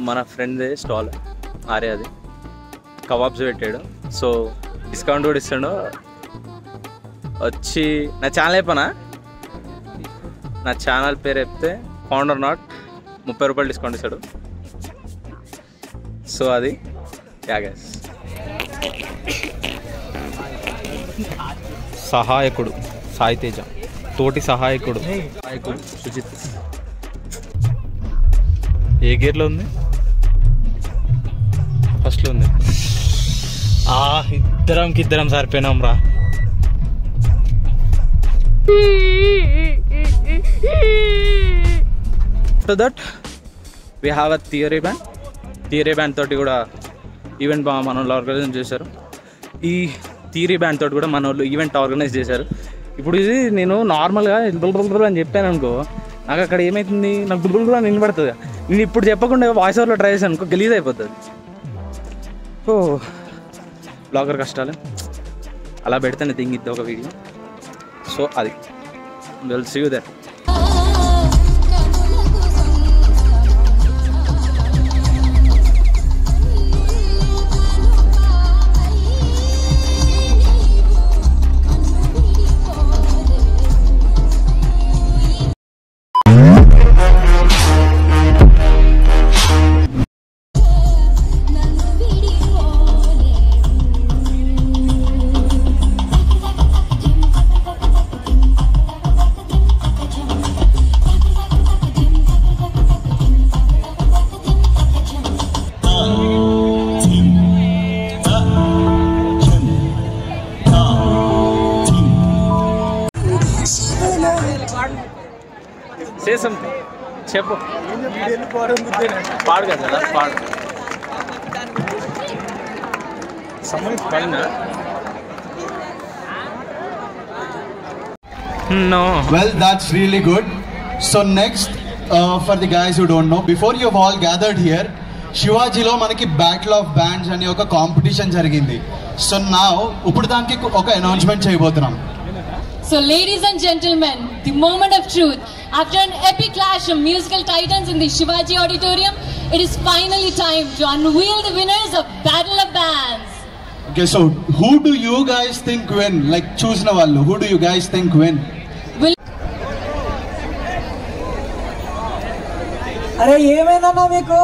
మన ఫ్రెండ్దే stall ఆర్యాది kebabs పెట్టాడు. So discount కూడా ఇస్తాడు. వచ్చి నా ఛానల్ చెప్పనా, నా ఛానల్ పేరు చెప్తే ఫౌండర్ నాట్ 30 రూపాయలు డిస్కౌంట్ ఇస్తాడు. సో అది యాగస్ సహాయకుడు సాయి తేజ, తోటి సహాయకుడు సుజిత్. ఏ గేర్లో ఉంది? ఫస్ట్లో ఉంది. ఇద్దరం సరిపోయినాం రా. After that we have a theory band తోటి కూడా ఈవెంట్ మన వాళ్ళు ఆర్గనైజ్ చేశారు. ఈ థియరీ బ్యాండ్ తోటి కూడా మన వాళ్ళు ఈవెంట్ ఆర్గనైజ్ చేశారు. ఇప్పుడు ఇది నేను నార్మల్గా బుల్బుల్ అని చెప్పాను అనుకో, నాకు అక్కడ ఏమవుతుంది, నాకు బుల్బుల్ అని వినబడుతుంది. నేను ఇప్పుడు చెప్పకుండా వాయిస్ ఓవర్లో ట్రై చేశాను అనుకో, గలీజ్ అయిపోతుంది. సో బ్లాగర్ కష్టాలు అలా పెడితేనే దింగిద్ది ఒక వీడియో. సో అది will see you there. Say something. చెప్పు. పాడు కదా, పాడు. Someone is fine, huh? No. Well, that's really good. So next, for the guys who don't know, before you've all gathered here, శివాజీలో మనకి బ్యాటిల్ ఆఫ్ బ్యాండ్స్ అనే ఒక competition జరిగింది. So now ఇప్పుడు దానికి ఒక అనౌన్స్మెంట్ చేయబోతున్నాం. So ladies and gentlemen, the moment of truth. After an epic clash of musical titans in the Shivaji Auditorium, it is finally time to unveil the winners of Battle of Bands. Okay, so who do you guys think win? Like choose na vallu. Who do you guys think win? అరే ఏమైందన్నా మీకు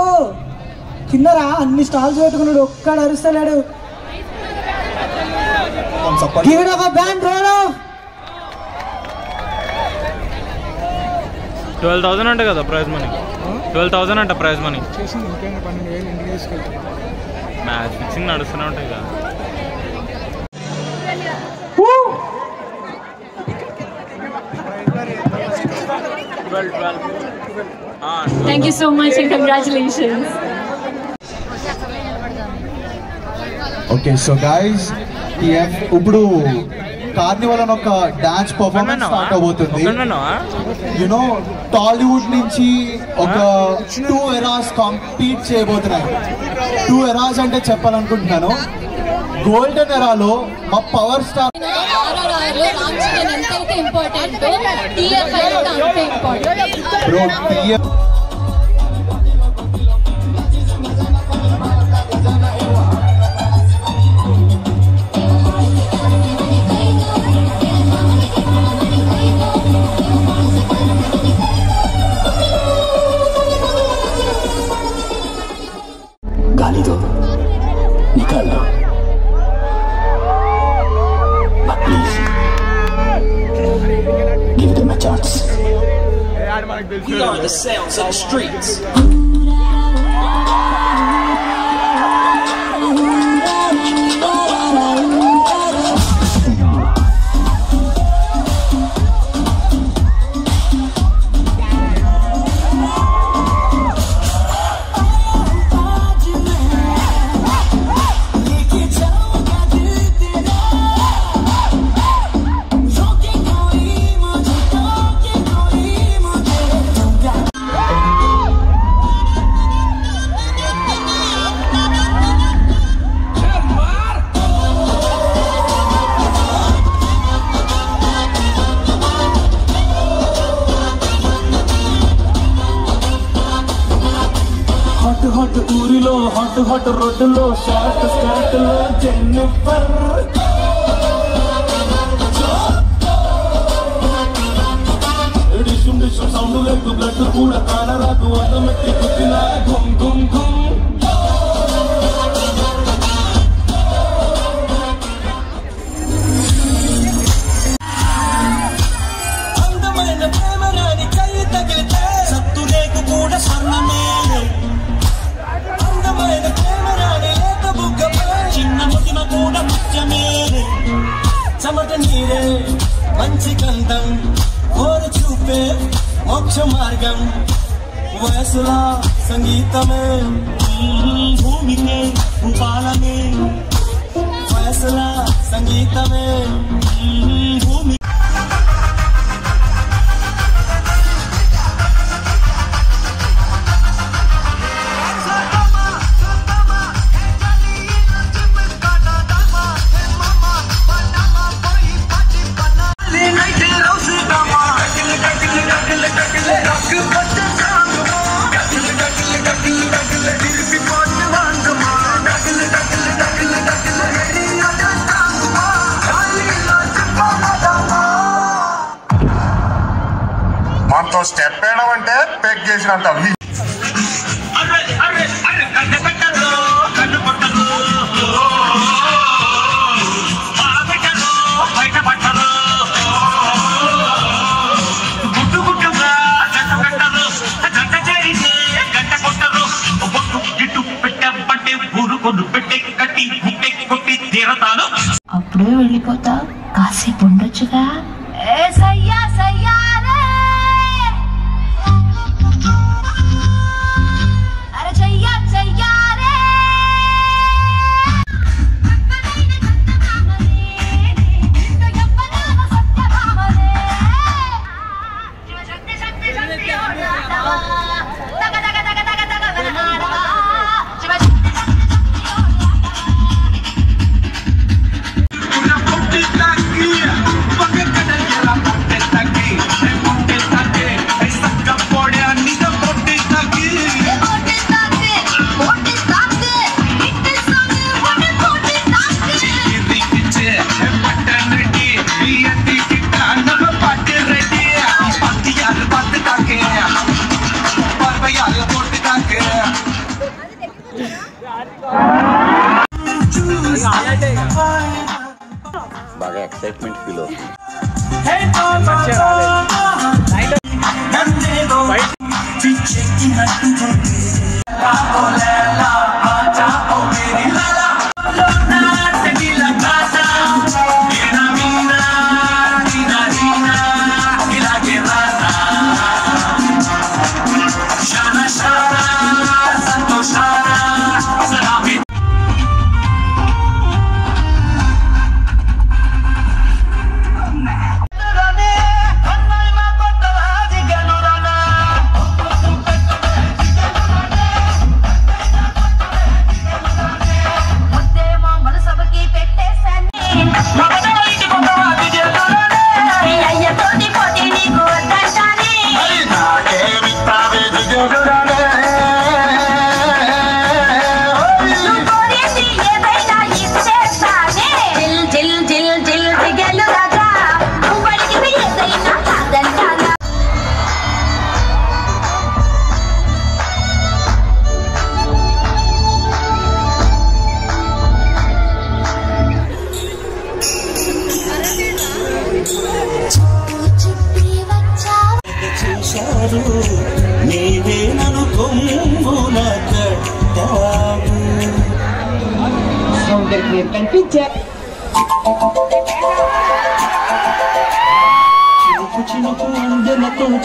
కిందరా అన్ని stalls పెట్టుకున్నాడు, ఒక్కడు అరుస్తలేడు. Give it up a band roll off. 12,000 అంట కదా prize money. 12,000 అంట prize money. Match fixing నడుస్తూనే ఉంటాయి కదా. Thank you so much and congratulations. Okay, so guys, ఇప్పుడు కార్నివల్ అని ఒక డాన్స్ పర్ఫార్మెన్స్ స్టార్ట్ అవబోతుంది. యునో టాలీవుడ్ నుంచి ఒక 2 ఎరాస్ కాంపీట్ చేయబోతున్నాయి. 2 ఎరాస్ అంటే చెప్పాలనుకుంటున్నాను, గోల్డెన్ ఎరాలో మా పవర్ స్టార్ బ్రో गाली दो, निकाल दो, but please give them a chance. We are the sounds of the streets. Hot ఊరిలో హాట్ హాట్ రోడ్డులో షార్ట్ స్కర్ట్ లో జెన్నిఫర్ డిషుం డిషుం సౌండ్ లేదు బ్లడ్ కూడా కానరాదు ఆటోమేటిక్ కుట్టిలా గుమ్ గుమ్ గుమ్ అందమైన ప్రేమ రాని చెయ్యి తగిలితే సత్తు రేకు కూడా స్వర్ణమే అందమైన ప్రేమ రాని లేత బుగ్గపై చిన్న ముదిమ కూడా ముఖ్యమే చెమట నీరే మంచి గంధం ఓరు చూపే మోక్ష మార్గం వయసులా సంగీతమే భూమికే భూపాలమే వయసులా సంగీతమే భూమి మనతో స్టెప్ వేయడం అంటే పెగ్ చేసినంత అప్పుడే వెళ్ళిపోతా కాసేపు ఉండొచ్చుగా బాగా ఎక్సైట్మెంట్ ఫీల్ అవుతుంది.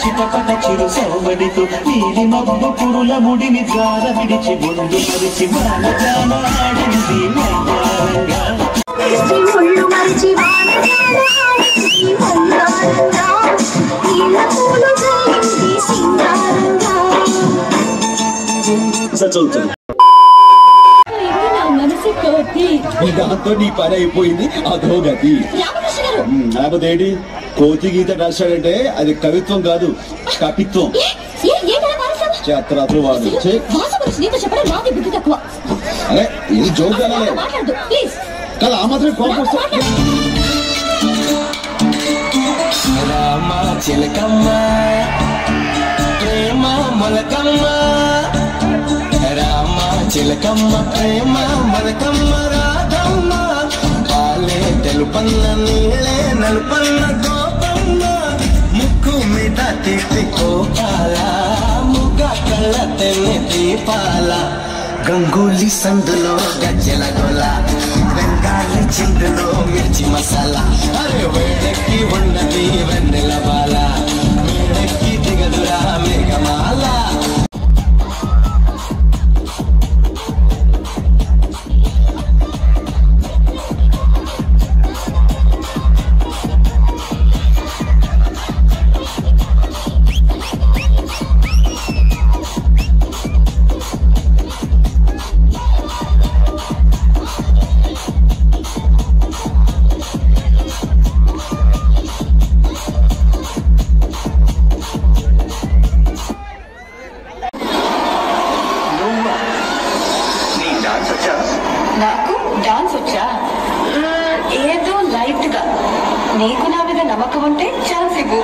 చిటపట చిరు సౌవడితో నీలి మబ్బు పురుల ముడిని జార విడిచి ముందు మరిచి వానజానాడింది చదువుతుంది. దాంతో నీ పని అయిపోయింది అధోగతి. లేకపోతే ఏంటి కోతి గీత రాశాడంటే అది కవిత్వం కాదు కపిత్వం. అర్ధరాత్రులు వాడు అరే ఇది జోక్ కదా ఆ మాత్రం కోపం వస్తుంది. రామ చిలకమ్మ ప్రేమ మొలకమ్మ రామ చిలకమ్మ ప్రేమ మొలకమ్మ రాధమ్మ పాలే తెలుపన్న నీళ్ళే నలుపన్న గోపమ్మ ముక్కు మీద తిప్పి కోపాల ముగ్గ కళ్ళ తెన్ని దీపాల గంగూలీ సందులో గజ్జల గొల బెంగాలీ చిందులో మిర్చి మసాలా అరే వేడెక్కి ఉన్నది వెన్నెల బాల వేడెక్కి దిగదురా మేఘమాల నాకు డాన్స్ వచ్చా ఏదో లైట్ గా నీకు నా మీద నమ్మకం ఉంటే ఛాన్స్ ఇవ్వు.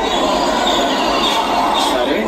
సరే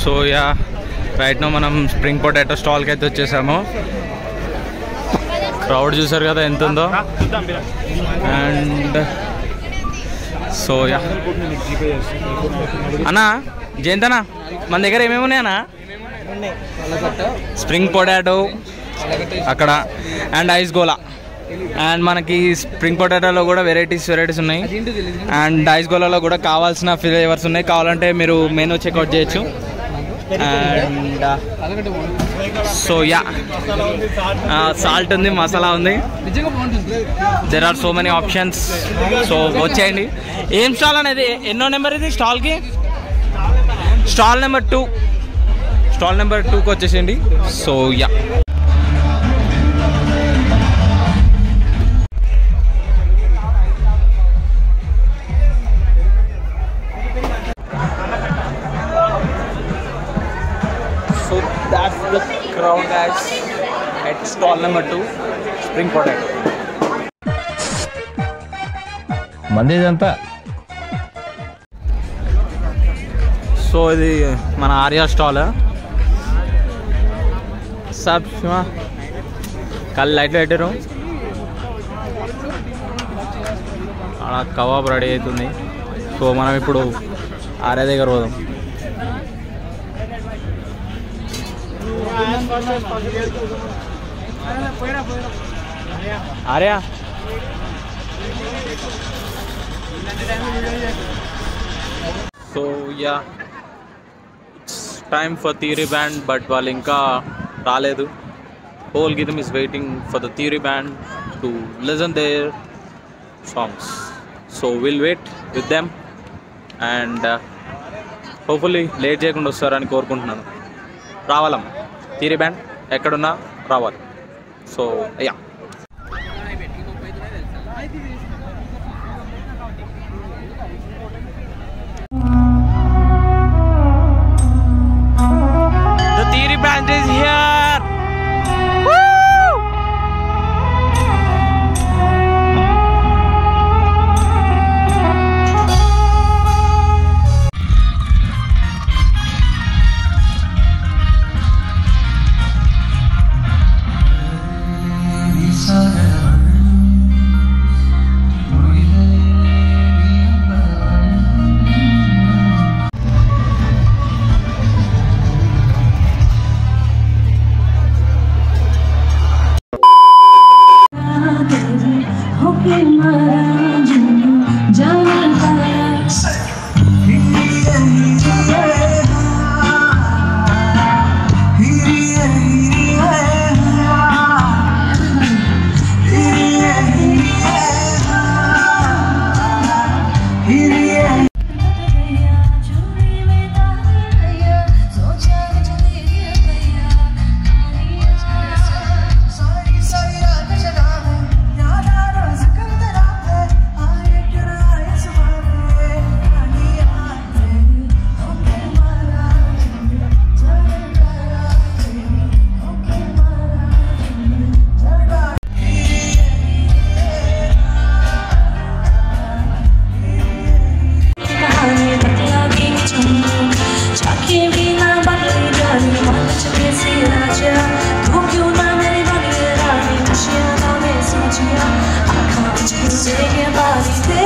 సో యా రైట్ నో మనం స్ప్రింగ్ పొటాటో స్టాల్కి అయితే వచ్చేసాము. క్రౌడ్ చూసారు కదా ఎంత ఉందో. అండ్ సో యా అన్నా జయంతనా మన దగ్గర ఏమేమి ఉన్నాయన్నా? స్ప్రింగ్ పొటాటో అక్కడ అండ్ ఐస్ గోలా. అండ్ మనకి స్ప్రింగ్ పొటాటోలో కూడా వెరైటీస్ ఉన్నాయి. అండ్ ఐస్ గోలాలో కూడా కావాల్సిన ఫ్లేవర్స్ ఉన్నాయి. కావాలంటే మీరు మెనూ చెక్అవుట్ చేయొచ్చు. అండ్ సో యా సాల్ట్ ఉంది, మసాలా ఉంది. There are so many options. So వచ్చేయండి. ఏం స్టాల్ అనేది ఎన్నో నెంబర్ ఇది స్టాల్కి? Stall number 2. స్టాల్ నెంబర్ 2కి వచ్చేసేయండి. So yeah so that's the crowd guys at stall number 2 spring potato మందేదంతా. So ఇది మన ఆర్యా స్టాల్. సబ్ కళ్ళు లైట్లు పెట్టారు. అలా కబాబ్ రెడీ అవుతుంది. సో మనం ఇప్పుడు ఆర్యా దగ్గర పోదాం. Arya so yeah it's time for theory band, but వాళ్ళు ఇంకా రాలేదు. Whole GITAM is waiting for the theory band to listen their songs. So will wait with them and hopefully late చేయకుండా వస్తారని కోరుకుంటున్నాను. రావాలమ్మ థియరీ బ్యాండ్, ఎక్కడున్నా రావాలి. So yeah the theory band is here. Woo! Take your body